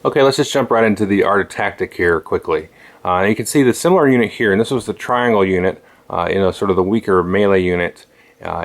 Okay, let's just jump right into the art of tactic here quickly. You can see the similar unit here, and this was the triangle unit, sort of the weaker melee unit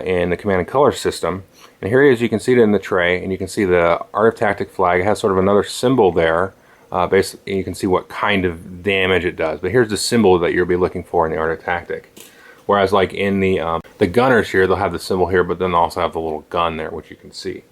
in the Command and Color system. And here it is, you can see it in the tray, and you can see the art of tactic flag. It has sort of another symbol there. Basically, you can see what kind of damage it does. But here's the symbol that you'll be looking for in the art of tactic. Whereas like in the gunners here, they'll have the symbol here, but then they'll also have the little gun there, which you can see.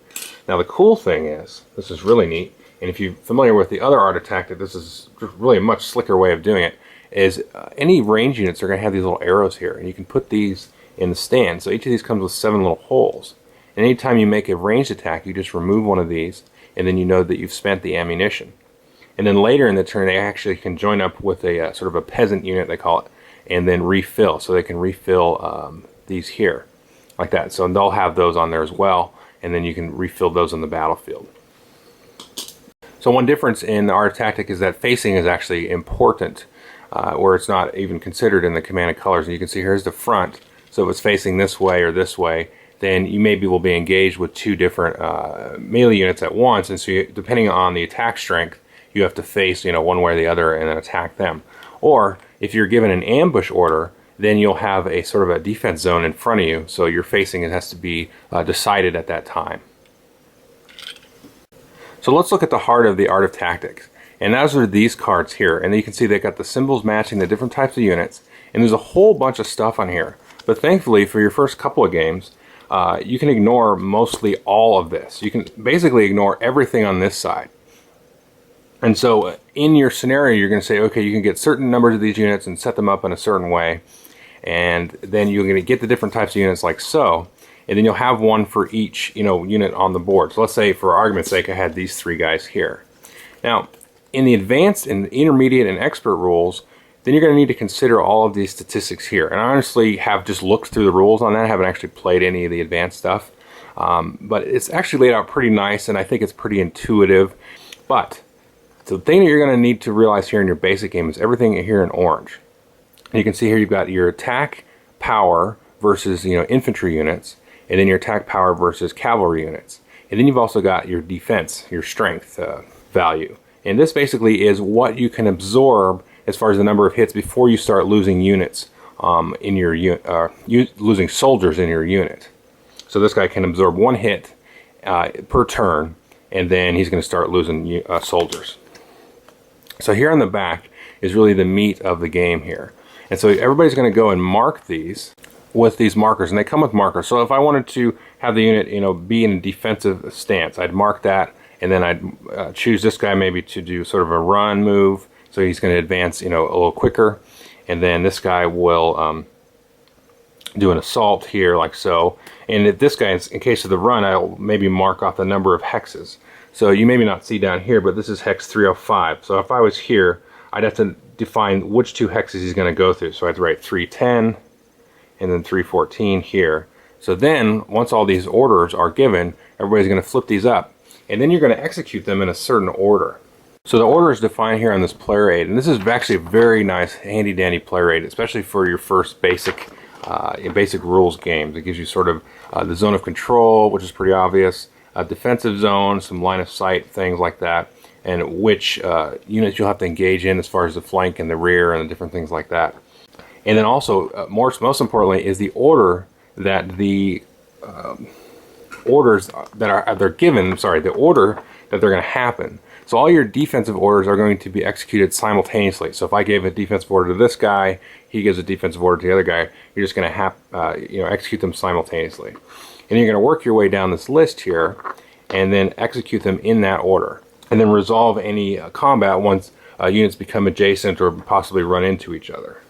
Now the cool thing is, this is really neat, and if you're familiar with the other art of tactic, this is really a much slicker way of doing it, is any range units are going to have these little arrows here, and you can put these in the stand. So each of these comes with 7 little holes. And anytime you make a ranged attack, you just remove one of these, and then you know that you've spent the ammunition. And then later in the turn, they actually can join up with a sort of a peasant unit, they call it, and then refill. So they can refill these here, like that. So they'll have those on there as well, and then you can refill those on the battlefield. So one difference in the art of tactic is that facing is actually important, where it's not even considered in the Command and Colors. And you can see here's the front. So if it's facing this way or this way, then you maybe will be engaged with 2 different melee units at once. And so depending on the attack strength, you have to face one way or the other and then attack them. Or if you're given an ambush order, then you'll have a sort of a defense zone in front of you. So your facing it has to be decided at that time. So let's look at the heart of the art of tactics. And those are these cards here. And you can see they got the symbols matching the different types of units. And there's a whole bunch of stuff on here. But thankfully, for your first couple of games, you can ignore mostly all of this. You can basically ignore everything on this side. And so in your scenario, you're going to say, okay, you can get certain numbers of these units and set them up in a certain way. And then you're going to get the different types of units like so. And then you'll have one for each unit on the board. So let's say, for argument's sake, I had these 3 guys here. Now, in the advanced and intermediate and expert rules, then you're going to need to consider all of these statistics here. And I honestly have just looked through the rules on that. I haven't actually played any of the advanced stuff. But it's actually laid out pretty nice, and I think it's pretty intuitive. But the thing that you're going to need to realize here in your basic game is everything here in orange. And you can see here you've got your attack power versus infantry units, and then your attack power versus cavalry units. And then you've also got your defense, your strength value. And this basically is what you can absorb as far as the number of hits before you start losing units in your losing soldiers in your unit. So this guy can absorb 1 hit per turn, and then he's going to start losing soldiers. So here on the back is really the meat of the game here. And so everybody's going to go and mark these with these markers, and they come with markers. So if I wanted to have the unit be in a defensive stance, I'd mark that, and then I'd choose this guy maybe to do sort of a run move. So he's going to advance, a little quicker, and then this guy will do an assault here, like so. And if this guy, in case of the run, I'll maybe mark off the number of hexes. So you maybe not see down here, but this is hex 305. So if I was here, I'd have to define which 2 hexes he's going to go through. So I'd write 310 and then 314 here. So then, once all these orders are given, everybody's going to flip these up, and then you're going to execute them in a certain order. So the order is defined here on this player aid, and this is actually a very nice, handy-dandy player aid, especially for your first basic rules games. It gives you sort of the zone of control, which is pretty obvious, a defensive zone, some line of sight, things like that, and which units you'll have to engage in as far as the flank and the rear and the different things like that. And then also, most importantly, is the order that the orders that they're given. The order that they're going to happen. So all your defensive orders are going to be executed simultaneously. So if I gave a defensive order to this guy, he gives a defensive order to the other guy. You're just going to execute them simultaneously. And you're going to work your way down this list here, and then execute them in that order, and then resolve any combat once units become adjacent or possibly run into each other.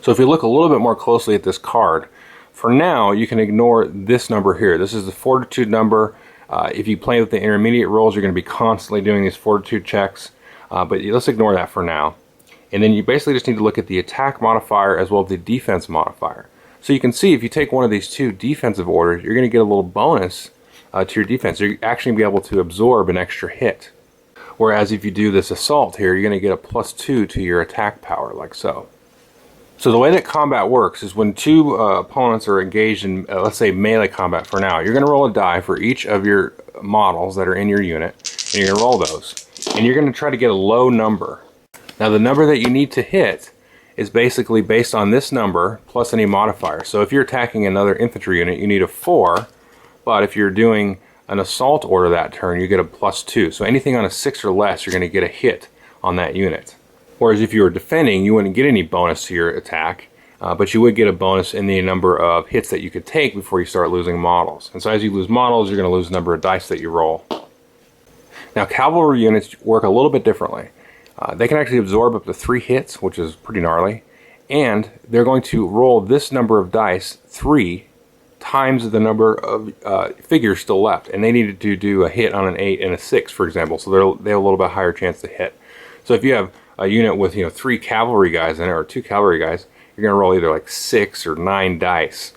So if you look a little bit more closely at this card, for now you can ignore this number here. This is the fortitude number. If you play with the intermediate rolls, you're going to be constantly doing these fortitude checks, but let's ignore that for now. And then you basically just need to look at the attack modifier as well as the defense modifier. So you can see if you take one of these 2 defensive orders, you're going to get a little bonus to your defense. You're actually going to be able to absorb an extra hit. Whereas if you do this assault here, you're going to get a +2 to your attack power, like so. So the way that combat works is when 2 opponents are engaged in, let's say, melee combat for now, you're going to roll a die for each of your models that are in your unit, and you're going to roll those. and you're going to try to get a low number. Now the number that you need to hit is basically based on this number plus any modifier. So if you're attacking another infantry unit, you need a 4, but if you're doing an assault order that turn, you get a +2. So anything on a 6 or less, you're going to get a hit on that unit. Whereas if you were defending, you wouldn't get any bonus to your attack, but you would get a bonus in the number of hits that you could take before you start losing models. And so as you lose models, you're going to lose the number of dice that you roll. Now cavalry units work a little bit differently. They can actually absorb up to 3 hits, which is pretty gnarly, and they're going to roll this number of dice 3 times the number of figures still left, and they needed to do a hit on an 8 and a 6, for example, so they have a little bit higher chance to hit. So if you have a unit with 3 cavalry guys in it, or 2 cavalry guys, you're going to roll either like 6 or 9 dice,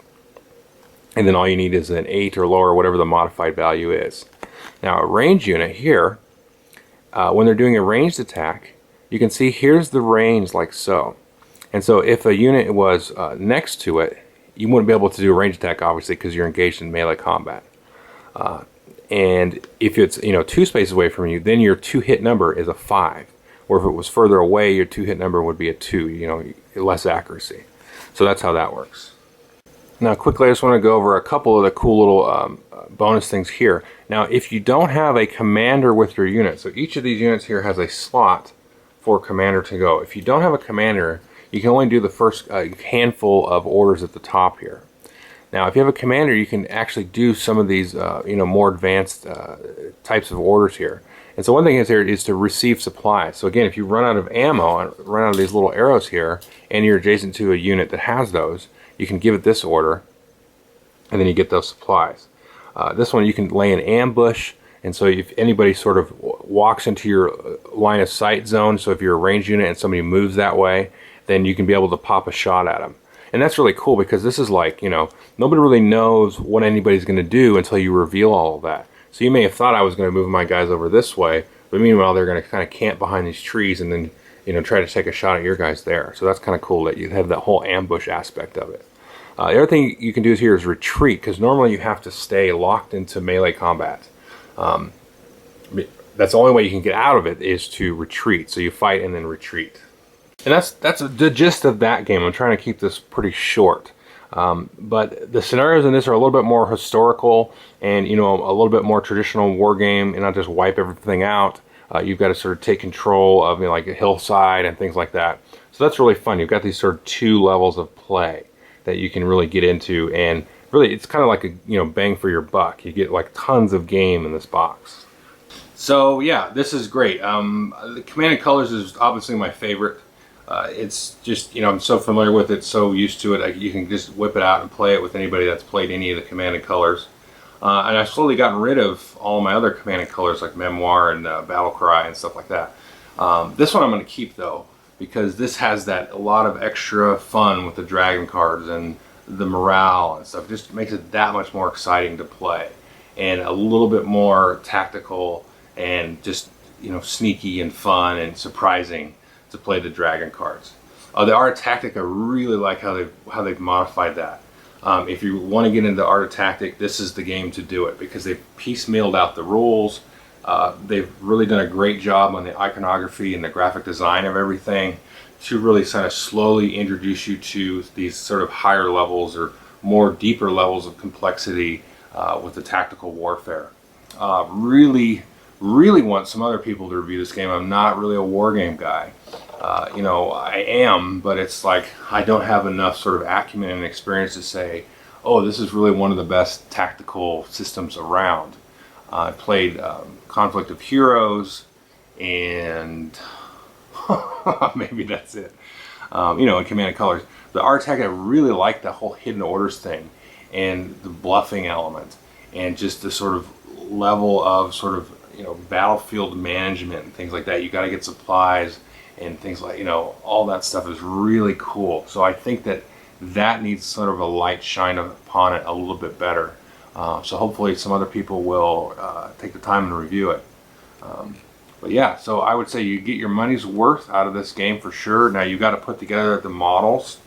and then all you need is an 8 or lower, whatever the modified value is. Now a ranged unit here, when they're doing a ranged attack, you can see here's the range like so. And so if a unit was next to it, you wouldn't be able to do a ranged attack, obviously, because you're engaged in melee combat. And if it's 2 spaces away from you, then your 2-hit number is a 5. Or if it was further away, your 2-hit number would be a 2, less accuracy. So that's how that works. Now quickly, I just want to go over a couple of the cool little bonus things here. Now if you don't have a commander with your unit, so each of these units here has a slot for a commander to go. If you don't have a commander, you can only do the first handful of orders at the top here. Now if you have a commander, you can actually do some of these more advanced types of orders here. And so one thing is here is to receive supplies. So again, if you run out of ammo and run out of these little arrows here, and you're adjacent to a unit that has those, you can give it this order, and then you get those supplies. This one you can lay an ambush, and so if anybody sort of walks into your line of sight zone, so if you're a ranged unit and somebody moves that way, then you can be able to pop a shot at them. And that's really cool because this is like, nobody really knows what anybody's going to do until you reveal all of that. So you may have thought I was going to move my guys over this way, but meanwhile they're going to kind of camp behind these trees and then try to take a shot at your guys there. So that's kind of cool that you have that whole ambush aspect of it. The other thing you can do here is retreat, because normally you have to stay locked into melee combat. That's the only way you can get out of it is to retreat. So you fight and then retreat. And that's the gist of that game. I'm trying to keep this pretty short. But the scenarios in this are a little bit more historical and, a little bit more traditional war game, and not just wipe everything out. You've got to sort of take control of like a hillside and things like that. So that's really fun. You've got these sort of 2 levels of play that you can really get into, and really it's kind of like a bang for your buck. You get like tons of game in this box. So yeah, this is great. The Command and Colors is obviously my favorite. It's just, I'm so familiar with it, so used to it. You can just whip it out and play it with anybody that's played any of the Command and Colors. And I've slowly gotten rid of all my other Command and Colors like Memoir and Battle Cry and stuff like that. This one I'm going to keep though, because this has a lot of extra fun with the dragon cards and the morale and stuff. It just makes it that much more exciting to play, and a little bit more tactical and just sneaky and fun and surprising to play the dragon cards. The Art of Tactic, I really like how they've modified that. If you want to get into Art of Tactic, this is the game to do it, because they've piecemealed out the rules. They've really done a great job on the iconography and the graphic design of everything to really kind of slowly introduce you to these sort of higher levels or more deeper levels of complexity with the tactical warfare. Really want some other people to review this game. I'm not really a war game guy. I am, but it's like I don't have enough sort of acumen and experience to say, oh, this is really one of the best tactical systems around. I played Conflict of Heroes, and maybe that's it. In Command and Colors. The Art Tactic, I really like the whole hidden orders thing, and the bluffing element, and just the sort of level of sort of battlefield management and things like that. You got to get supplies and things like all that stuff is really cool. So I think that needs sort of a light shine upon it a little bit better. So hopefully some other people will take the time to review it. But yeah, so I would say you get your money's worth out of this game for sure. Now you got to put together the models,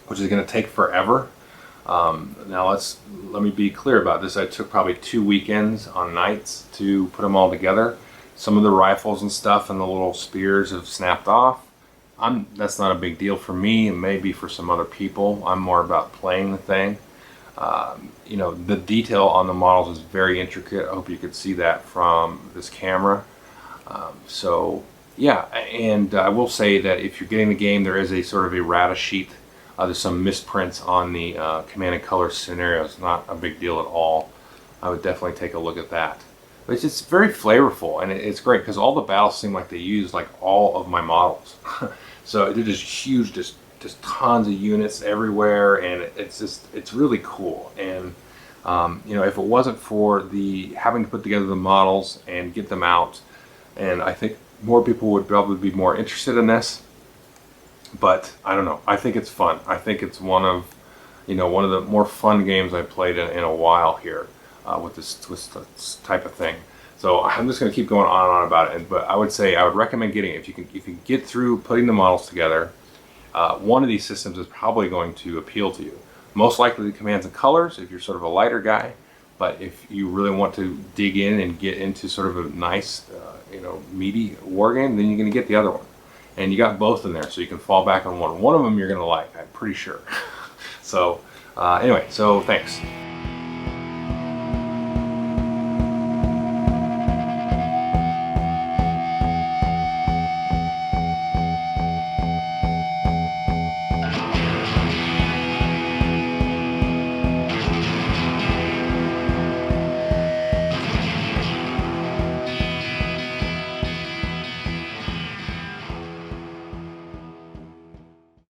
which is going to take forever. Now let me be clear about this. I took probably 2 weekends on nights to put them all together. Some of the rifles and stuff and the little spears have snapped off. That's not a big deal for me, and maybe for some other people. I'm more about playing the thing. You know, the detail on the models is very intricate. I hope you could see that from this camera. So yeah, and I will say that if you're getting the game, there is a sort of errata sheet. There's some misprints on the command and color scenarios. Not a big deal at all. I would definitely take a look at that. But it's just very flavorful, and it's great because all the battles seem like they use like all of my models. So they're just huge, just tons of units everywhere, and it's really cool. And you know, if it wasn't for the having to put together the models and get them out, and I think more people would probably be more interested in this. But I don't know. I think it's fun. I think it's one of the more fun games I've played in a while here with this type of thing. So I'm just going to keep going on and on about it. But I would say I would recommend getting it if you can get through putting the models together. One of these systems is probably going to appeal to you. Most likely the commands and colors if you're sort of a lighter guy. But if you really want to dig in and get into sort of a nice, meaty war game, then you're going to get the other one. And you got both in there, so you can fall back on one. One of them you're going to like, I'm pretty sure. So anyway, so thanks.